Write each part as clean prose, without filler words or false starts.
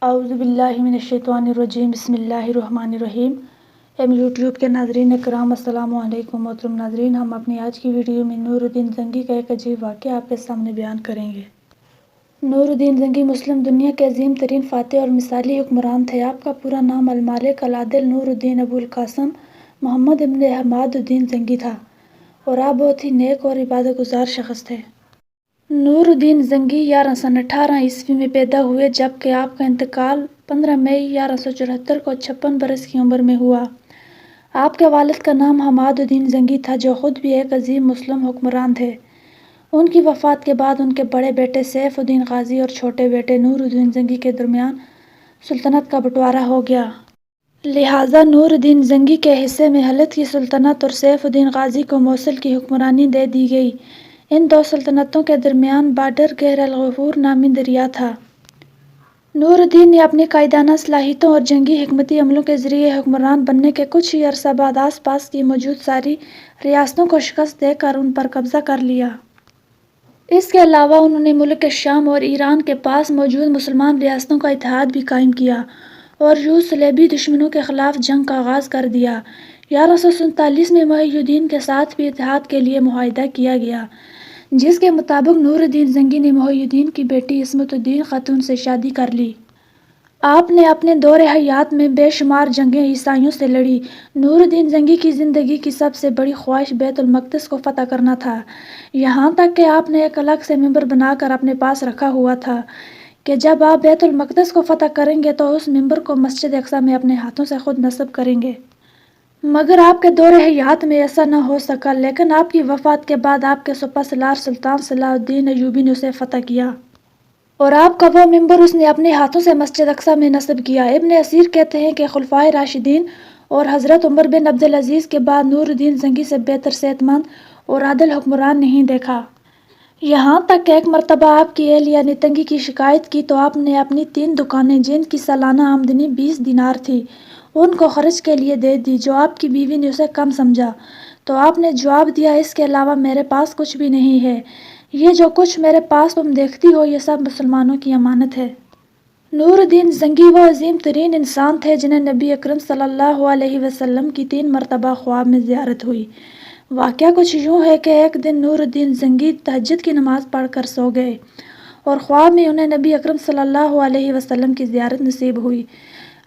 اعوذ باللہ من الشیطان الرجیم، بسم اللہ الرحمن الرحیم۔ یوٹیوب کے ناظرین اکرام، السلام علیکم۔ محترم ناظرین، ہم اپنی آج کی ویڈیو میں نور الدین زنگی کا ایک عجیب واقعہ آپ کے سامنے بیان کریں گے۔ نور الدین زنگی مسلم دنیا کے عظیم ترین فاتح اور مثالی حکمران تھے۔ آپ کا پورا نام المالک العادل نور الدین ابو القاسم محمد ابن حماد الدین زنگی تھا اور آپ بہت ہی نیک اور عبادت گزار شخص تھے۔ نور الدین زنگی 1118 میں پیدا ہوئے، جبکہ آپ کا انتقال 15 مئی 1174 کو 56 برس کی عمر میں ہوا۔ آپ کے والد کا نام حماد الدین زنگی تھا، جو خود بھی ایک عظیم مسلم حکمران تھے۔ ان کی وفات کے بعد ان کے بڑے بیٹے سیف الدین غازی اور چھوٹے بیٹے نور الدین زنگی کے درمیان سلطنت کا بٹوارا ہو گیا۔ لہٰذا نور الدین زنگی کے حصے میں حلب کی سلطنت اور سیف الدین غازی کو موصل کی حکمرانی دے دی گئی۔ ان دو سلطنتوں کے درمیان بارڈر گیر الغفور نامی دریا تھا۔ نور الدین نے اپنی قائدانہ صلاحیتوں اور جنگی حکمتی عملوں کے ذریعے حکمران بننے کے کچھ ہی عرصہ بعد آس پاس کی موجود ساری ریاستوں کو شکست دے کر ان پر قبضہ کر لیا۔ اس کے علاوہ انہوں نے ملک شام اور ایران کے پاس موجود مسلمان ریاستوں کا اتحاد بھی قائم کیا اور روس صلیبی دشمنوں کے خلاف جنگ کا آغاز کر دیا۔ 1147 میں محی الدین کے ساتھ بھی اتحاد کے لیے معاہدہ کیا گیا، جس کے مطابق نور الدین زنگی نے محی الدین کی بیٹی عصمت الدین خاتون سے شادی کر لی۔ آپ نے اپنے دور حیات میں بے شمار جنگیں عیسائیوں سے لڑی۔ نور الدین زنگی کی زندگی کی سب سے بڑی خواہش بیت المقدس کو فتح کرنا تھا، یہاں تک کہ آپ نے ایک الگ سے ممبر بنا کر اپنے پاس رکھا ہوا تھا کہ جب آپ بیت المقدس کو فتح کریں گے تو اس ممبر کو مسجد اقصیٰ میں اپنے ہاتھوں سے خود نصب کریں گے۔ مگر آپ کے دور حیات میں ایسا نہ ہو سکا، لیکن آپ کی وفات کے بعد آپ کے سپہ سالار سلطان صلاح الدین ایوبی نے اسے فتح کیا اور آپ کا وہ ممبر اس نے اپنے ہاتھوں سے مسجد اقصیٰ میں نصب کیا۔ ابن اسیر کہتے ہیں کہ خلفائے راشدین اور حضرت عمر بن عبدالعزیز کے بعد نور الدین زنگی سے بہتر صحت مند اور عادل حکمران نہیں دیکھا۔ یہاں تک کہ ایک مرتبہ آپ کی اہلیہ نے تنگی کی شکایت کی تو آپ نے اپنی 3 دکانیں، جن کی سالانہ آمدنی 20 دینار تھی، ان کو خرچ کے لیے دے دی، جو آپ کی بیوی نے اسے کم سمجھا۔ تو آپ نے جواب دیا، اس کے علاوہ میرے پاس کچھ بھی نہیں ہے، یہ جو کچھ میرے پاس تم دیکھتی ہو یہ سب مسلمانوں کی امانت ہے۔ نور الدین زنگی وہ عظیم ترین انسان تھے جنہیں نبی اکرم صلی اللہ علیہ وسلم کی 3 مرتبہ خواب میں زیارت ہوئی۔ واقعہ کچھ یوں ہے کہ ایک دن نور الدین زنگی تہجد کی نماز پڑھ کر سو گئے اور خواب میں انہیں نبی اکرم صلی اللہ علیہ وسلم کی زیارت نصیب ہوئی۔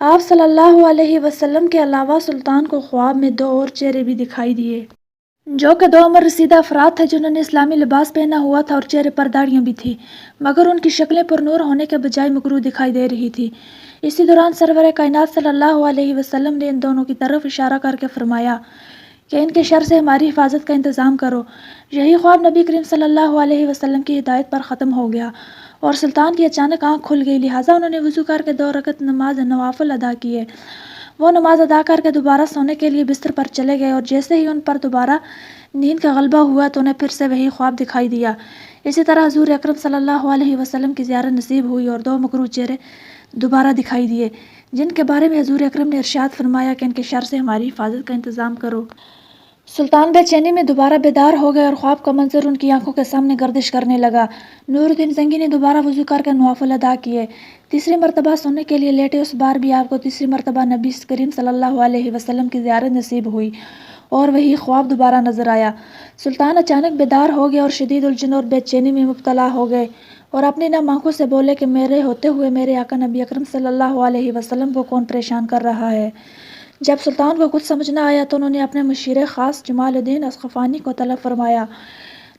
آپ صلی اللہ علیہ وسلم کے علاوہ سلطان کو خواب میں 2 اور چہرے بھی دکھائی دیے، جو کہ 2 عمر رسیدہ افراد تھے جنہوں نے اسلامی لباس پہنا ہوا تھا اور چہرے پر داڑھیاں بھی تھیں، مگر ان کی شکلیں پر نور ہونے کے بجائے مکروہ دکھائی دے رہی تھی۔ اسی دوران سرور کائنات صلی اللہ علیہ وسلم نے ان دونوں کی طرف اشارہ کر کے فرمایا کہ ان کے شر سے ہماری حفاظت کا انتظام کرو۔ یہی خواب نبی کریم صلی اللہ علیہ وسلم کی ہدایت پر ختم ہو گیا اور سلطان کی اچانک آنکھ کھل گئی، لہٰذا انہوں نے وضو کر کے 2 رکعت نماز نوافل ادا کیے۔ وہ نماز ادا کر کے دوبارہ سونے کے لیے بستر پر چلے گئے اور جیسے ہی ان پر دوبارہ نیند کا غلبہ ہوا تو انہیں پھر سے وہی خواب دکھائی دیا۔ اسی طرح حضور اکرم صلی اللہ علیہ وسلم کی زیارت نصیب ہوئی اور 2 مکروہ چہرے دوبارہ دکھائی دیے، جن کے بارے میں حضور اکرم نے ارشاد فرمایا کہ ان کے شر سے ہماری حفاظت کا انتظام کرو۔ سلطان بے چینی میں دوبارہ بیدار ہو گئے اور خواب کا منظر ان کی آنکھوں کے سامنے گردش کرنے لگا۔ نور الدین زنگی نے دوبارہ وضو کر کے نوافل ادا کیے، تیسری مرتبہ سونے کے لیے لیٹے۔ اس بار بھی آپ کو تیسری مرتبہ نبی کریم صلی اللہ علیہ وسلم کی زیارت نصیب ہوئی اور وہی خواب دوبارہ نظر آیا۔ سلطان اچانک بیدار ہو گئے اور شدید الجھن اور بے چینی میں مبتلا ہو گئے اور اپنی نم آنکھوں سے بولے کہ میرے ہوتے ہوئے میرے آقا نبی اکرم صلی اللہ علیہ وسلم کو کون پریشان کر رہا ہے۔ جب سلطان کو کچھ سمجھ نہ آیا تو انہوں نے اپنے مشیر خاص جمال الدین اسقفانی کو طلب فرمایا۔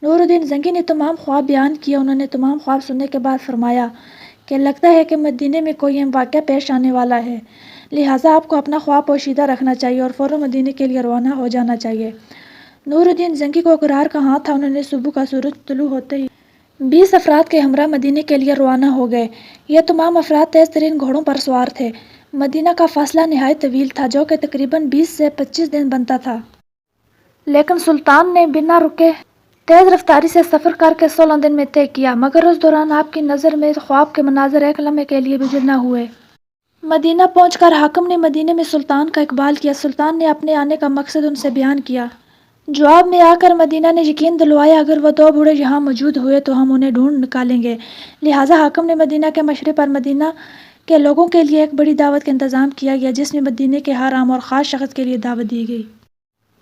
نور الدین زنگی نے تمام خواب بیان کیے۔ انہوں نے تمام خواب سننے کے بعد فرمایا کہ لگتا ہے کہ مدینے میں کوئی اہم واقعہ پیش آنے والا ہے، لہٰذا آپ کو اپنا خواب پوشیدہ رکھنا چاہیے اور فوراً مدینے کے لیے روانہ ہو جانا چاہیے۔ نور الدین زنگی کو اقرار کا ہاتھ تھا۔ انہوں نے صبح کا سورج طلوع ہوتے ہی 20 افراد کے ہمراہ مدینے کے لیے روانہ ہو گئے۔ یہ تمام افراد تیز ترین گھوڑوں پر سوار تھے۔ مدینہ کا فاصلہ نہایت طویل تھا، جو کہ تقریباً 20 سے 25 دن بنتا تھا، لیکن سلطان نے بنا رکے تیز رفتاری سے سفر کر کے 16 دن میں طے کیا، مگر اس دوران آپ کی نظر میں خواب کے مناظر ایک لمحے کے لیے بھی ظاہر نہ ہوئے۔ مدینہ پہنچ کر حاکم نے مدینے میں سلطان کا اقبال کیا۔ سلطان نے اپنے آنے کا مقصد ان سے بیان کیا۔ جواب میں آ کر مدینہ نے یقین دلوایا اگر وہ 2 بوڑھے یہاں موجود ہوئے تو ہم انہیں ڈھونڈ نکالیں گے، لہٰذا حاکم نے مدینہ کے مشرق پر مدینہ کہ لوگوں کے لیے ایک بڑی دعوت کا انتظام کیا گیا، جس میں مدینے کے ہر عام اور خاص شخص کے لیے دعوت دی گئی۔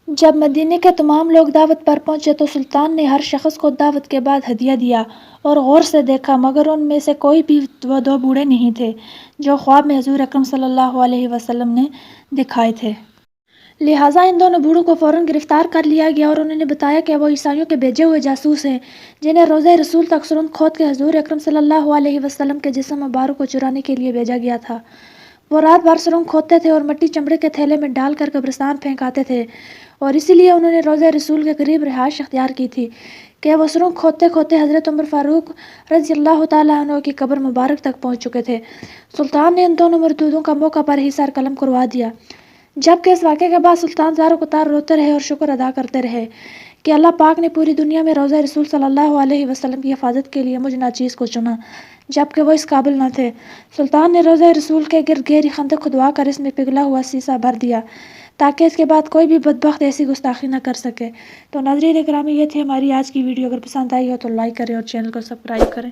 جب مدینے کے تمام لوگ دعوت پر پہنچے تو سلطان نے ہر شخص کو دعوت کے بعد ہدیہ دیا اور غور سے دیکھا، مگر ان میں سے کوئی بھی وہ 2 بوڑھے نہیں تھے جو خواب میں حضور اکرم صلی اللہ علیہ وسلم نے دکھائے تھے۔ لہٰذا ان دونوں بوڑھوں کو فوراً گرفتار کر لیا گیا اور انہوں نے بتایا کہ وہ عیسائیوں کے بھیجے ہوئے جاسوس ہیں، جنہیں روضہ رسول تک سرنگ کھود کے حضور اکرم صلی اللہ علیہ وسلم کے جسم مبارک کو چرانے کے لیے بھیجا گیا تھا۔ وہ رات بھر سرنگ کھودتے تھے اور مٹی چمڑے کے تھیلے میں ڈال کر قبرستان پھینک آتے تھے، اور اسی لیے انہوں نے روضہ رسول کے قریب رہائش اختیار کی تھی کہ وہ سرنگ کھودتے کھودتے حضرت عمر فاروق رضی اللہ تعالیٰ عنہ کی قبر مبارک تک پہنچ چکے تھے۔ سلطان نے ان دونوں مردودوں کا موقع پر ہی سر قلم کروا دیا، جبکہ اس واقعے کے بعد سلطان زارو قطار روتے رہے اور شکر ادا کرتے رہے کہ اللہ پاک نے پوری دنیا میں روضہ رسول صلی اللہ علیہ وسلم کی حفاظت کے لیے مجھ ناچیز کو چنا، جبکہ وہ اس قابل نہ تھے۔ سلطان نے روضہ رسول کے گرد گہری خندق کھدوا کر اس میں پگھلا ہوا سیسا بھر دیا تاکہ اس کے بعد کوئی بھی بدبخت ایسی گستاخی نہ کر سکے۔ تو ناظرین گرامی، یہ تھی ہماری آج کی ویڈیو۔ اگر پسند آئی ہو تو لائک کریں اور چینل کو سبسکرائب کریں۔